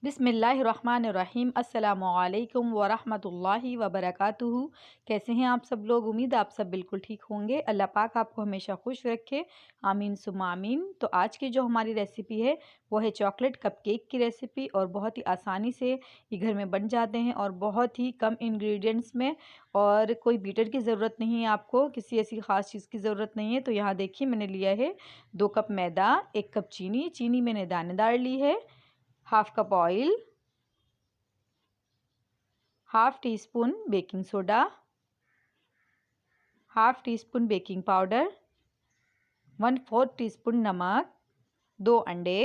बिस्मिल्लाहिर्रहमानिर्रहीम अस्सलामुअलैकुम वरहमतुल्लाहि वबरकातुहू। कैसे हैं आप सब लोग? उम्मीद आप सब बिल्कुल ठीक होंगे। अल्लाह पाक आपको हमेशा खुश रखे, आमीन सुम्मा आमीन। तो आज की जो हमारी रेसिपी है वो है चॉकलेट कपकेक की रेसिपी, और बहुत ही आसानी से ये घर में बन जाते हैं और बहुत ही कम इंग्रेडिएंट्स में, और कोई बीटर की ज़रूरत नहीं है, आपको किसी ऐसी ख़ास चीज़ की ज़रूरत नहीं है। तो यहाँ देखिए मैंने लिया है 2 कप मैदा, 1 कप चीनी मैंने दानेदार ली है, half cup oil, half tea spoon baking soda, half tea spoon baking powder, 1/4 teaspoon नमक, 2 अंडे,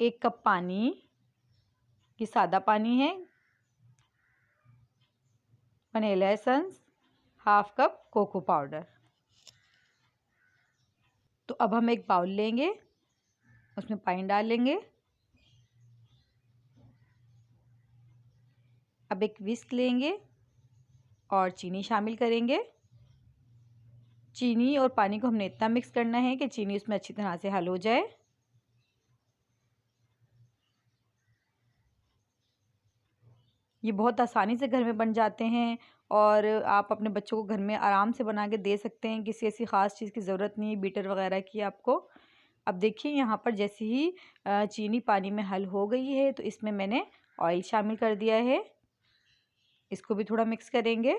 1 कप पानी, ये सादा पानी है, vanilla essence, half cup cocoa powder. तो अब हम एक बाउल लेंगे, उसमें पानी डालेंगे। अब एक विस्क लेंगे और चीनी शामिल करेंगे। चीनी और पानी को हमने इतना मिक्स करना है कि चीनी उसमें अच्छी तरह से हल हो जाए। ये बहुत आसानी से घर में बन जाते हैं और आप अपने बच्चों को घर में आराम से बना के दे सकते हैं। किसी ऐसी ख़ास चीज़ की ज़रूरत नहीं है बीटर वगैरह की आपको। अब देखिए यहाँ पर जैसे ही चीनी पानी में हल हो गई है तो इसमें मैंने ऑयल शामिल कर दिया है। इसको भी थोड़ा मिक्स करेंगे।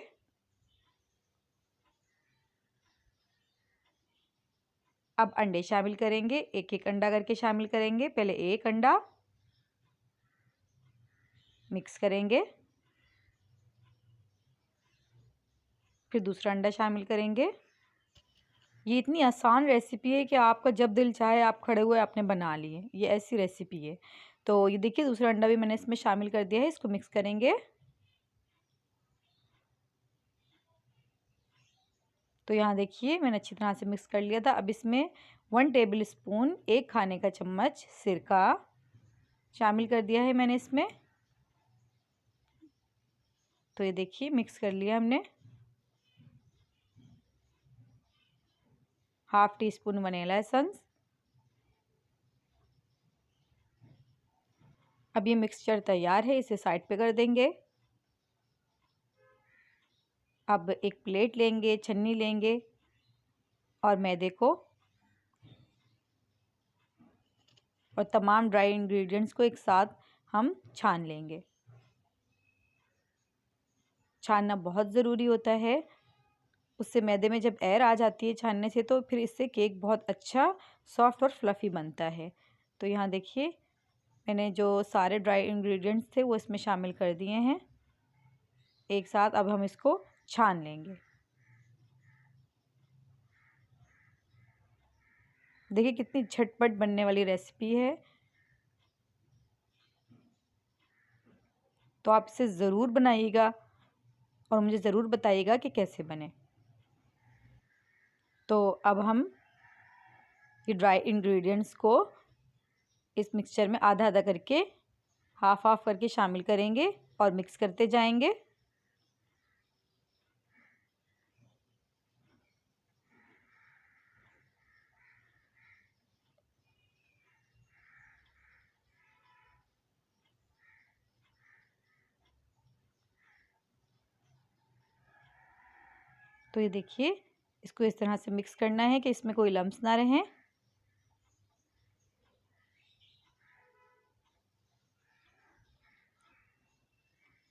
अब अंडे शामिल करेंगे, एक एक अंडा करके शामिल करेंगे। पहले एक अंडा मिक्स करेंगे, फिर दूसरा अंडा शामिल करेंगे। ये इतनी आसान रेसिपी है कि आपका जब दिल चाहे आप खड़े हुए आपने बना लिए, ये ऐसी रेसिपी है। तो ये देखिए दूसरा अंडा भी मैंने इसमें शामिल कर दिया है। इसको मिक्स करेंगे। तो यहाँ देखिए मैंने अच्छी तरह से मिक्स कर लिया था। अब इसमें 1 टेबल स्पून, 1 खाने का चम्मच सिरका शामिल कर दिया है मैंने इसमें। तो ये देखिए मिक्स कर लिया हमने। Half tea spoon vanilla essence. अब ये मिक्सचर तैयार है, इसे साइड पे कर देंगे। अब एक प्लेट लेंगे, छन्नी लेंगे और मैदे को और तमाम ड्राई इंग्रेडिएंट्स को एक साथ हम छान लेंगे। छानना बहुत ज़रूरी होता है, उससे मैदे में जब एयर आ जाती है छानने से तो फिर इससे केक बहुत अच्छा सॉफ्ट और फ्लफ़ी बनता है। तो यहाँ देखिए मैंने जो सारे ड्राई इंग्रेडिएंट्स थे वो इसमें शामिल कर दिए हैं एक साथ। अब हम इसको छान लेंगे। देखिए कितनी झटपट बनने वाली रेसिपी है। तो आप इसे ज़रूर बनाइएगा और मुझे ज़रूर बताइएगा कि कैसे बने। तो अब हम ये ड्राई इंग्रेडिएंट्स को इस मिक्सचर में आधा आधा करके हाफ हाफ करके शामिल करेंगे और मिक्स करते जाएंगे। तो ये देखिए इसको इस तरह से मिक्स करना है कि इसमें कोई लम्स ना रहें।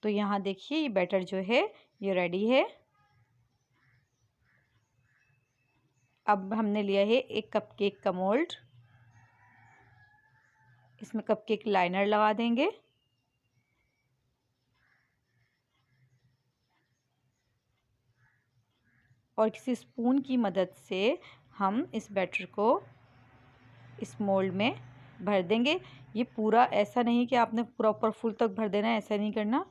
तो यहाँ देखिए ये बैटर जो है ये रेडी है। अब हमने लिया है 1 कपकेक का मोल्ड, इसमें कपकेक लाइनर लगा देंगे। और किसी स्पून की मदद से हम इस बैटर को इस मोल्ड में भर देंगे। ये पूरा ऐसा नहीं कि आपने पूरा ऊपर फुल तक भर देना है, ऐसा नहीं करना।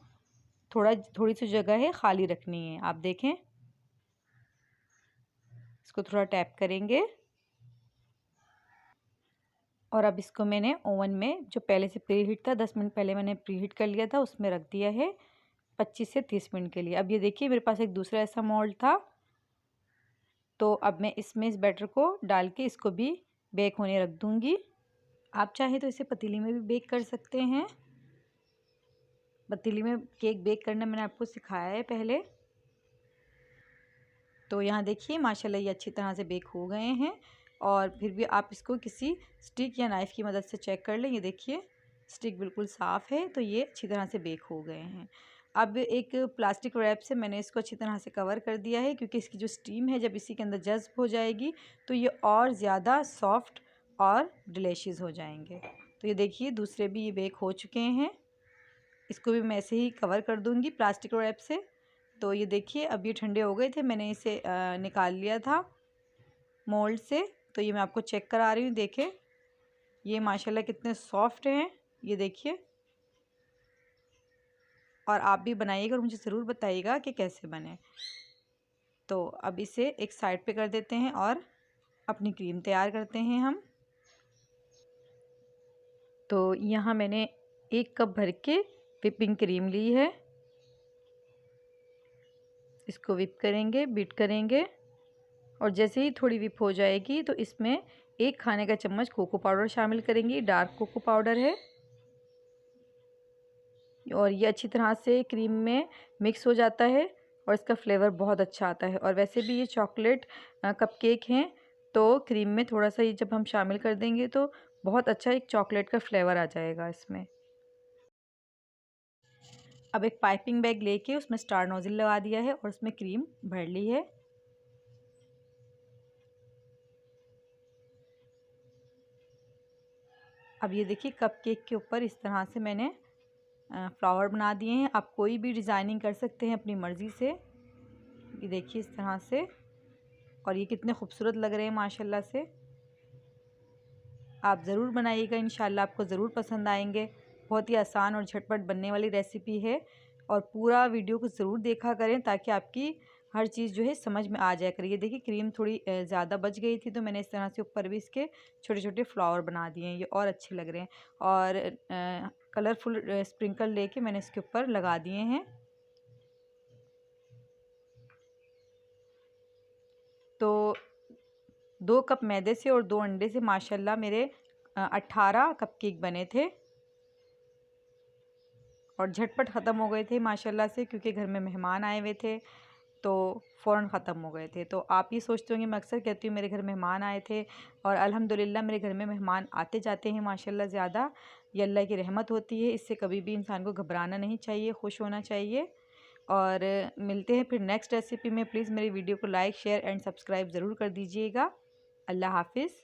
थोड़ी सी जगह है खाली रखनी है। आप देखें, इसको थोड़ा टैप करेंगे और अब इसको मैंने ओवन में जो पहले से प्री हीट था, 10 मिनट पहले मैंने प्री हीट कर लिया था, उसमें रख दिया है 25 से 30 मिनट के लिए। अब ये देखिए मेरे पास एक दूसरा ऐसा मोल्ड था, तो अब मैं इसमें इस बैटर को डाल के इसको भी बेक होने रख दूँगी। आप चाहें तो इसे पतीली में भी बेक कर सकते हैं। पतीली में केक बेक करना मैंने आपको सिखाया है पहले। तो यहाँ देखिए माशाल्लाह ये अच्छी तरह से बेक हो गए हैं। और फिर भी आप इसको किसी स्टिक या नाइफ़ की मदद से चेक कर लें। ये देखिए स्टिक बिल्कुल साफ़ है, तो ये अच्छी तरह से बेक हो गए हैं। अब एक प्लास्टिक रैप से मैंने इसको अच्छी तरह से कवर कर दिया है, क्योंकि इसकी जो स्टीम है जब इसी के अंदर जज़्ब हो जाएगी तो ये और ज़्यादा सॉफ्ट और डिलीशियस हो जाएंगे। तो ये देखिए दूसरे भी ये बेक हो चुके हैं। इसको भी मैं ऐसे ही कवर कर दूँगी प्लास्टिक रैप से। तो ये देखिए अब ये ठंडे हो गए थे, मैंने इसे निकाल लिया था मोल्ड से। तो ये मैं आपको चेक करा रही हूँ, देखें ये माशाल्लाह कितने सॉफ्ट हैं, ये देखिए। और आप भी बनाइएगा और मुझे ज़रूर बताइएगा कि कैसे बने। तो अब इसे एक साइड पे कर देते हैं और अपनी क्रीम तैयार करते हैं हम। तो यहाँ मैंने 1 कप भर के व्हिपिंग क्रीम ली है। इसको व्हिप करेंगे, बीट करेंगे और जैसे ही थोड़ी व्हिप हो जाएगी तो इसमें 1 खाने का चम्मच कोको पाउडर शामिल करेंगे। डार्क कोको पाउडर है और ये अच्छी तरह से क्रीम में मिक्स हो जाता है और इसका फ्लेवर बहुत अच्छा आता है। और वैसे भी ये चॉकलेट कपकेक हैं, तो क्रीम में थोड़ा सा ये जब हम शामिल कर देंगे तो बहुत अच्छा एक चॉकलेट का फ्लेवर आ जाएगा इसमें। अब एक पाइपिंग बैग लेके उसमें स्टार नोज़ल लगा दिया है और उसमें क्रीम भर ली है। अब ये देखिए कपकेक के ऊपर इस तरह से मैंने फ्लावर बना दिए हैं। आप कोई भी डिज़ाइनिंग कर सकते हैं अपनी मर्ज़ी से। ये देखिए इस तरह से, और ये कितने खूबसूरत लग रहे हैं माशाल्लाह से। आप ज़रूर बनाइएगा, इंशाल्लाह आपको ज़रूर पसंद आएंगे। बहुत ही आसान और झटपट बनने वाली रेसिपी है और पूरा वीडियो को ज़रूर देखा करें ताकि आपकी हर चीज़ जो है समझ में आ जाया करे। ये देखिए क्रीम थोड़ी ज़्यादा बच गई थी, तो मैंने इस तरह से ऊपर भी इसके छोटे छोटे फ्लावर बना दिए हैं, ये और अच्छे लग रहे हैं। और कलरफुल स्प्रिंकल लेके मैंने इसके ऊपर लगा दिए हैं। तो 2 कप मैदे से और 2 अंडे से माशाल्लाह मेरे 18 कपकेक बने थे और झटपट ख़त्म हो गए थे माशाल्लाह से, क्योंकि घर में मेहमान आए हुए थे तो फ़ौरन ख़त्म हो गए थे। तो आप ये सोचते होंगे मैं अक्सर कहती हूँ मेरे घर मेहमान आए थे, और अल्हम्दुलिल्लाह मेरे घर में मेहमान आते जाते हैं माशाल्लाह ज़्यादा। ये अल्लाह की रहमत होती है, इससे कभी भी इंसान को घबराना नहीं चाहिए, खुश होना चाहिए। और मिलते हैं फिर नेक्स्ट रेसिपी में। प्लीज़ मेरी वीडियो को लाइक शेयर एंड सब्सक्राइब ज़रूर कर दीजिएगा। अल्लाह हाफ़िज़।